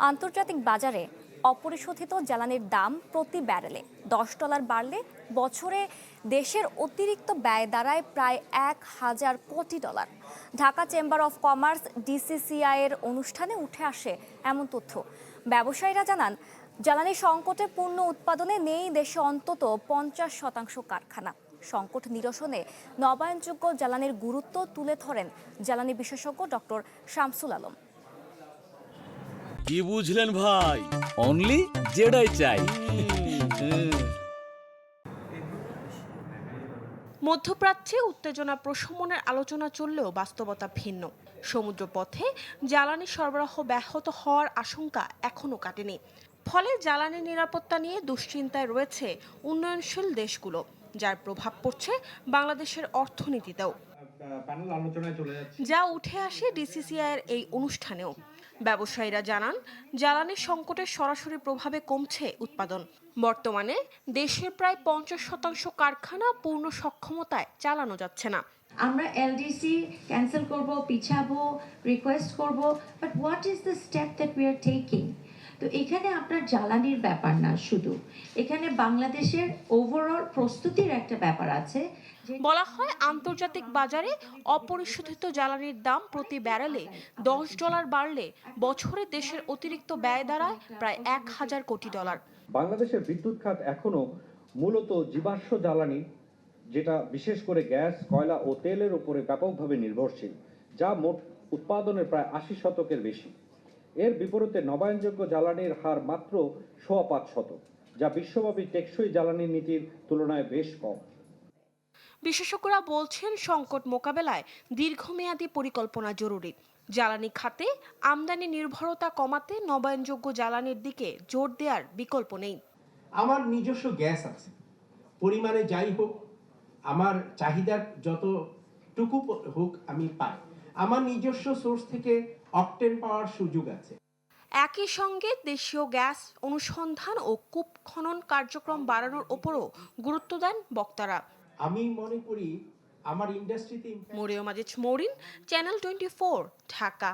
আন্তর্জাতিক বাজারে অপরিশোধিত জ্বালানির দাম প্রতি ব্যারেলে $10 বাড়লে বছরে দেশের অতিরিক্ত ব্যয় দাঁড়ায় প্রায় $1,000 কোটি। Dhaka chamber of commerce DCCI এর অনুষ্ঠানে উঠে আসে এমন তথ্য। ব্যবসায়ীরা জানান, জ্বালানি সংকটে পণ্য উৎপাদনে নেই দেশে অন্তত 50% কারখানা। সংকট নিরসনে নবায়নযোগ্য জ্বালানির গুরুত্ব তুলে ধরেন জ্বালানি বিশেষজ্ঞ ডক্টর শামসুল আলম। কি বুঝলেন ভাই? অনলি যেটাই চাই। মধ্যপ্রাচ্যে উত্তেজনা প্রশমনের আলোচনা চললেও বাস্তবতা ভিন্ন। সমুদ্রপথে জ্বালানি সরবরাহ ব্যাহত হওয়ার আশঙ্কা এখনো কাটেনি। ফলে জ্বালানি নিরাপত্তা নিয়ে দুশ্চিন্তায় রয়েছে উন্নয়নশীল দেশগুলো, যার প্রভাব পড়ছে বাংলাদেশের অর্থনীতিতেও। যা উঠে আসে ডিসিসিআই এর এই অনুষ্ঠানেও। ব্যবসায়ীরা জানান, জ্বালানি সংকটের সরাসরি প্রভাবে কমছে উৎপাদন। বর্তমানে দেশের প্রায় 50% কারখানা পূর্ণ সক্ষমতায় চালানো যাচ্ছে না। আমরা এলডিসি ক্যান্সেল করব, পিছাবো, রিকোয়েস্ট করব, but what is the step that we are taking? তো এখানে আপনার জ্বালানির ব্যাপার না শুধু, এখানে বাংলাদেশের ওভারঅল প্রস্তুতির একটা ব্যাপার আছে। বলা হয়, আন্তর্জাতিক বাজারে অপরিশোধিত জ্বালানির দাম প্রতি ব্যারেলে $10 বাড়লে বছরে দেশের অতিরিক্ত ব্যয় দাঁড়ায় প্রায় $1,000 কোটি। বাংলাদেশের বিদ্যুৎ খাত এখনো মূলত জীবাশ্ম জ্বালানি, যেটা বিশেষ করে গ্যাস, কয়লা ও তেলের উপরে ব্যাপকভাবে নির্ভরশীল, যা মোট উৎপাদনের প্রায় 80% বেশি। এর বিপরীতে নবায়নযোগ্য জ্বালানির হার মাত্র 5.25%, যা বিশ্বব্যাপী টেকসই জ্বালানি নীতির তুলনায় বেশ কম। বিশেষজ্ঞরা বলছেন, সংকট মোকাবেলায় দীর্ঘমেয়াদী পরিকল্পনা জরুরি। জ্বালানি খাতে আমদানি নির্ভরতা কমাতে নবায়নযোগ্য জ্বালানির দিকে জোর দেওয়ার বিকল্প নেই। আমার নিজস্ব গ্যাস আছে, পরিমাণে যাই হোক, আমার চাহিদার যতটুকু হোক আমি পাই। আমার নিজস্ব সোর্স থেকে অকটেন পাওয়ার সুযোগ আছে। একই সঙ্গে দেশীয় গ্যাস অনুসন্ধান ও কূপ খনন কার্যক্রম বাড়ানোর ওপরও গুরুত্ব দেন বক্তারা। আমি মনে করি আমার ইন্ডাস্ট্রিতে মরিয়ম আজিজ মৌরিন, চ্যানেল 24, ঢাকা।